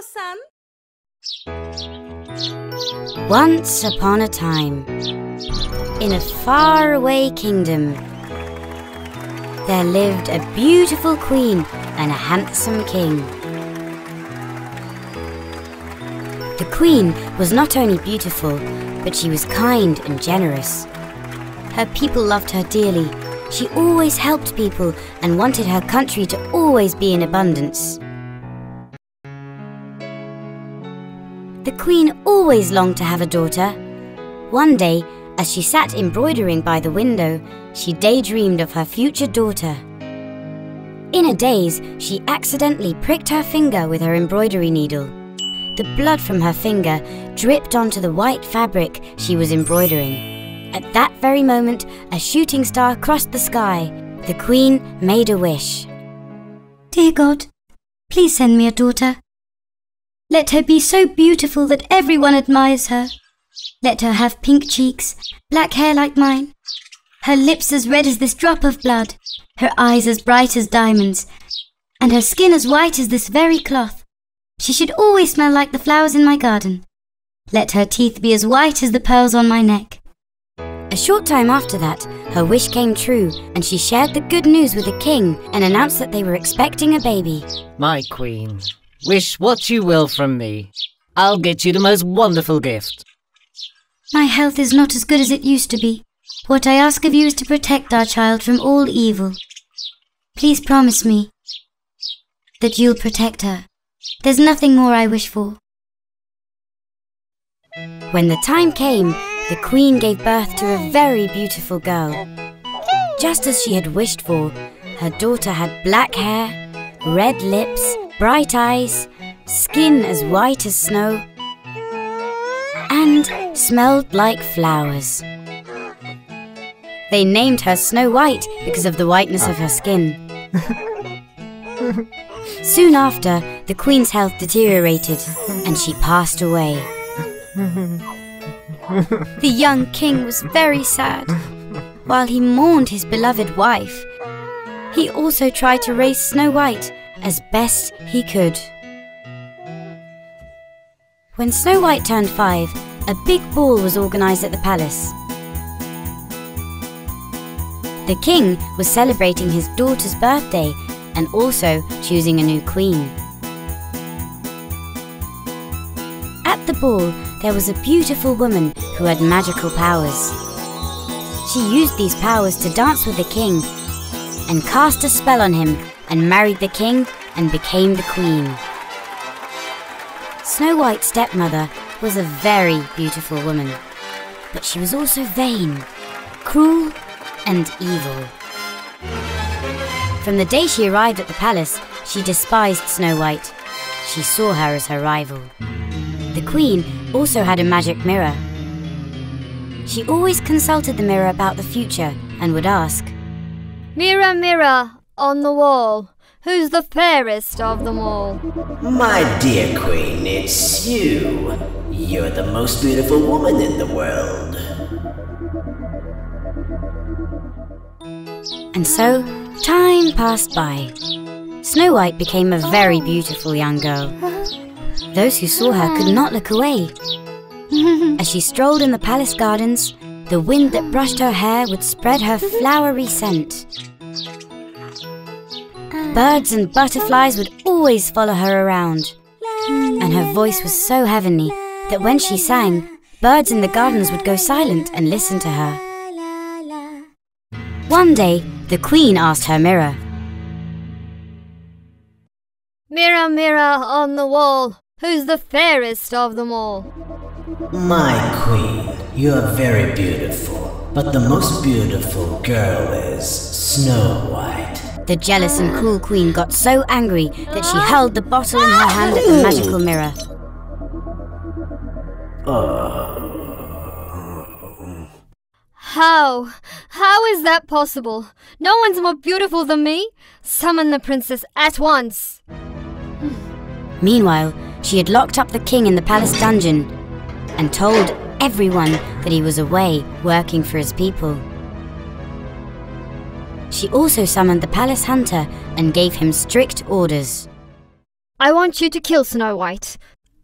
KONDOSAN. Once upon a time, in a faraway kingdom, there lived a beautiful queen and a handsome king. The queen was not only beautiful, but she was kind and generous. Her people loved her dearly. She always helped people and wanted her country to always be in abundance. The queen always longed to have a daughter. One day, as she sat embroidering by the window, she daydreamed of her future daughter. In a daze, she accidentally pricked her finger with her embroidery needle. The blood from her finger dripped onto the white fabric she was embroidering. At that very moment, a shooting star crossed the sky. The queen made a wish. Dear God, please send me a daughter. Let her be so beautiful that everyone admires her. Let her have pink cheeks, black hair like mine, her lips as red as this drop of blood, her eyes as bright as diamonds, and her skin as white as this very cloth. She should always smell like the flowers in my garden. Let her teeth be as white as the pearls on my neck. A short time after that, her wish came true, and she shared the good news with the king and announced that they were expecting a baby. My queen, wish what you will from me. I'll get you the most wonderful gift. My health is not as good as it used to be. What I ask of you is to protect our child from all evil. Please promise me that you'll protect her. There's nothing more I wish for. When the time came, the queen gave birth to a very beautiful girl. Just as she had wished for, her daughter had black hair, red lips, bright eyes, skin as white as snow, and smelled like flowers. They named her Snow White because of the whiteness of her skin. Soon after, the queen's health deteriorated and she passed away. The young king was very sad. While he mourned his beloved wife, he also tried to raise Snow White as best he could. When Snow White turned 5, a big ball was organized at the palace. The king was celebrating his daughter's birthday and also choosing a new queen. At the ball, there was a beautiful woman who had magical powers. She used these powers to dance with the king and cast a spell on him and married the king and became the queen. Snow White's stepmother was a very beautiful woman, but she was also vain, cruel, and evil. From the day she arrived at the palace, she despised Snow White. She saw her as her rival. The queen also had a magic mirror. She always consulted the mirror about the future and would ask, "Mirror, mirror on the wall, who's the fairest of them all?" My dear queen, it's you. You're the most beautiful woman in the world. And so, time passed by. Snow White became a very beautiful young girl. Those who saw her could not look away. As she strolled in the palace gardens, the wind that brushed her hair would spread her flowery scent. Birds and butterflies would always follow her around. And her voice was so heavenly that when she sang, birds in the gardens would go silent and listen to her. One day, the queen asked her mirror, "Mirror, mirror on the wall, who's the fairest of them all?" My queen, you're very beautiful, but the most beautiful girl is Snow White. The jealous and cruel queen got so angry that she hurled the bottle in her hand at the magical mirror. How is that possible? No one's more beautiful than me. Summon the princess at once. Meanwhile, she had locked up the king in the palace dungeon and told everyone that he was away working for his people. She also summoned the palace hunter and gave him strict orders. I want you to kill Snow White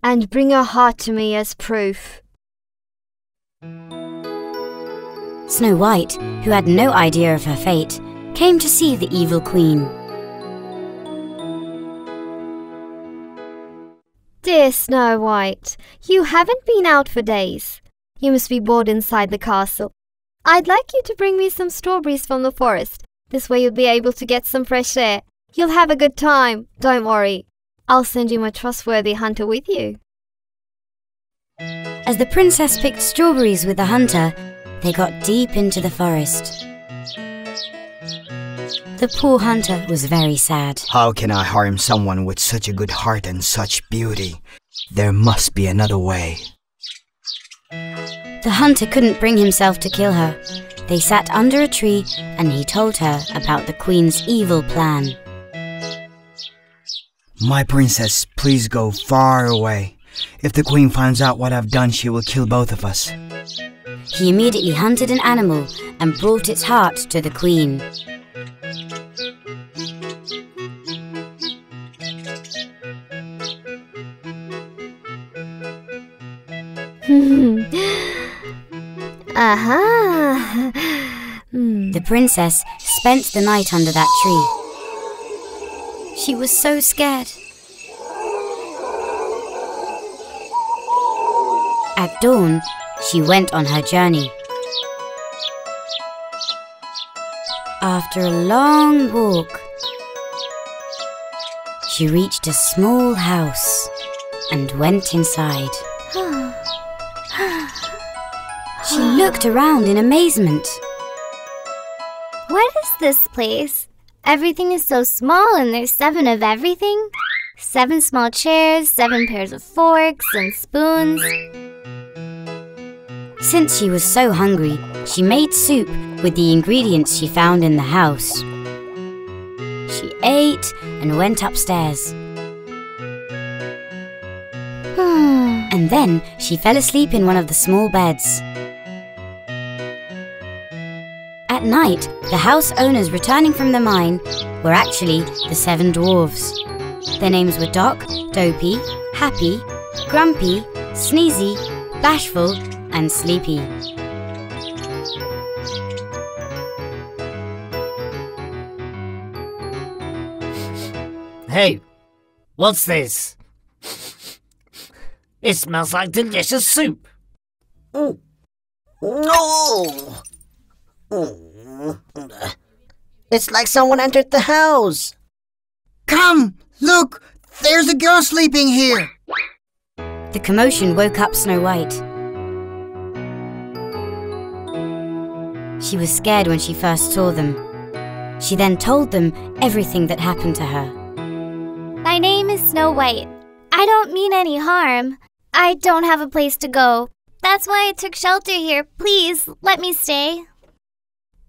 and bring her heart to me as proof. Snow White, who had no idea of her fate, came to see the evil queen. Dear Snow White, you haven't been out for days. You must be bored inside the castle. I'd like you to bring me some strawberries from the forest. This way you'll be able to get some fresh air. You'll have a good time, don't worry. I'll send you my trustworthy hunter with you. As the princess picked strawberries with the hunter, they got deep into the forest. The poor hunter was very sad. How can I harm someone with such a good heart and such beauty? There must be another way. The hunter couldn't bring himself to kill her. They sat under a tree and he told her about the queen's evil plan. My princess, please go far away. If the queen finds out what I've done, she will kill both of us. He immediately hunted an animal and brought its heart to the queen. Aha! The princess spent the night under that tree. She was so scared. At dawn, she went on her journey. After a long walk, she reached a small house and went inside. She looked around in amazement. What is this place? Everything is so small and there's 7 of everything. 7 small chairs, 7 pairs of forks and spoons. Since she was so hungry, she made soup with the ingredients she found in the house. She ate and went upstairs. And then she fell asleep in one of the small beds. At night, the house owners returning from the mine were actually the 7 dwarfs. Their names were Doc, Dopey, Happy, Grumpy, Sneezy, Bashful, and Sleepy. Hey, what's this? It smells like delicious soup. No! It's like someone entered the house. Come! Look! There's a girl sleeping here! The commotion woke up Snow White. She was scared when she first saw them. She then told them everything that happened to her. My name is Snow White. I don't mean any harm. I don't have a place to go. That's why I took shelter here. Please, let me stay.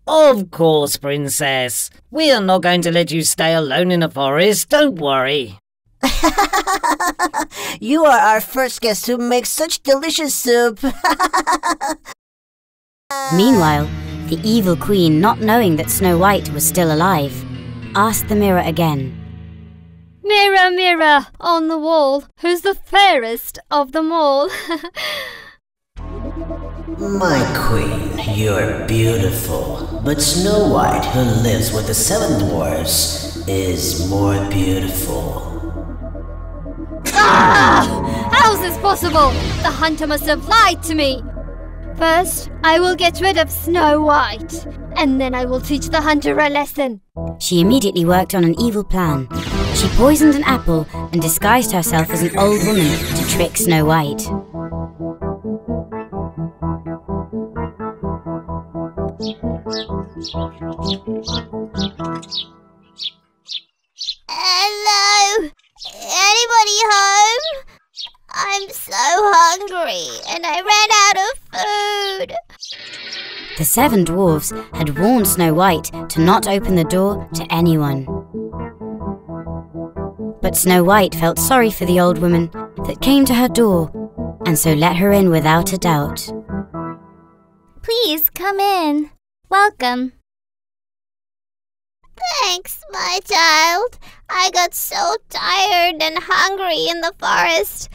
Of course, Princess. We are not going to let you stay alone in the forest. Don't worry. You are our first guest who makes such delicious soup. Meanwhile, the evil queen, not knowing that Snow White was still alive, asked the mirror again. Mirror, mirror on the wall, who's the fairest of them all? My queen, you're beautiful, but Snow White, who lives with the 7 dwarfs, is more beautiful. How's this possible? The hunter must have lied to me. First, I will get rid of Snow White, and then I will teach the hunter a lesson. She immediately worked on an evil plan. She poisoned an apple and disguised herself as an old woman to trick Snow White. Hello? Anybody home? I'm so hungry and I ran out of food. The 7 dwarfs had warned Snow White to not open the door to anyone. But Snow White felt sorry for the old woman that came to her door, and so let her in without a doubt. Please come in. Welcome. Thanks, my child. I got so tired and hungry in the forest.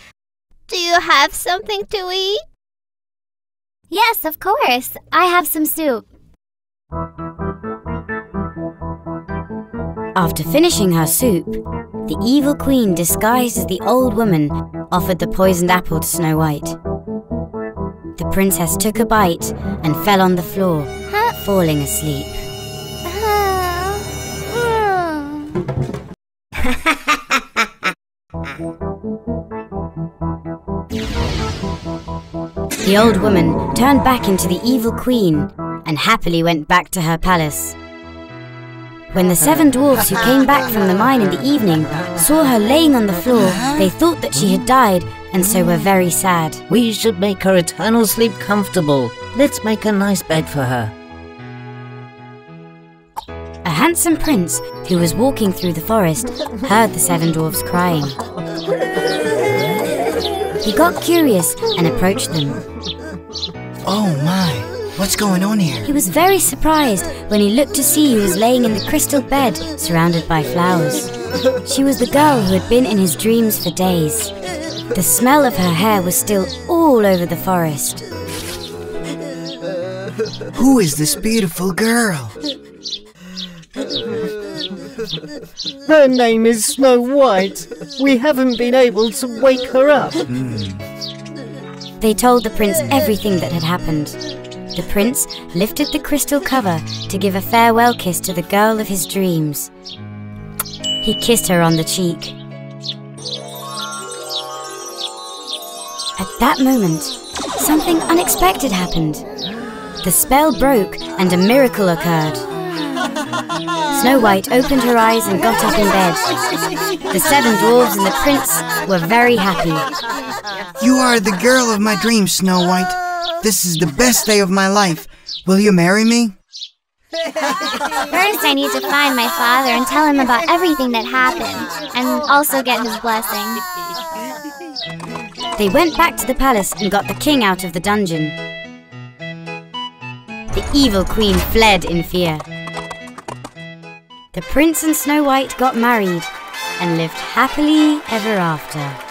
Do you have something to eat? Yes, of course. I have some soup. After finishing her soup, the evil queen, disguised as the old woman, offered the poisoned apple to Snow White. The princess took a bite and fell on the floor, falling asleep. The old woman turned back into the evil queen and happily went back to her palace. When the 7 dwarfs who came back from the mine in the evening saw her laying on the floor, they thought that she had died and so were very sad. We should make her eternal sleep comfortable. Let's make a nice bed for her. A handsome prince who was walking through the forest heard the 7 dwarfs crying. He got curious and approached them. Oh my, what's going on here? He was very surprised when he looked to see who was laying in the crystal bed surrounded by flowers. She was the girl who had been in his dreams for days. The smell of her hair was still all over the forest. Who is this beautiful girl? Her name is Snow White. We haven't been able to wake her up. They told the prince everything that had happened. The prince lifted the crystal cover to give a farewell kiss to the girl of his dreams. He kissed her on the cheek. At that moment, something unexpected happened. The spell broke and a miracle occurred. Snow White opened her eyes and got up in bed. The 7 dwarves and the prince were very happy. You are the girl of my dreams, Snow White. This is the best day of my life. Will you marry me? First, I need to find my father and tell him about everything that happened, and also get his blessing. They went back to the palace and got the king out of the dungeon. The evil queen fled in fear. The prince and Snow White got married and lived happily ever after.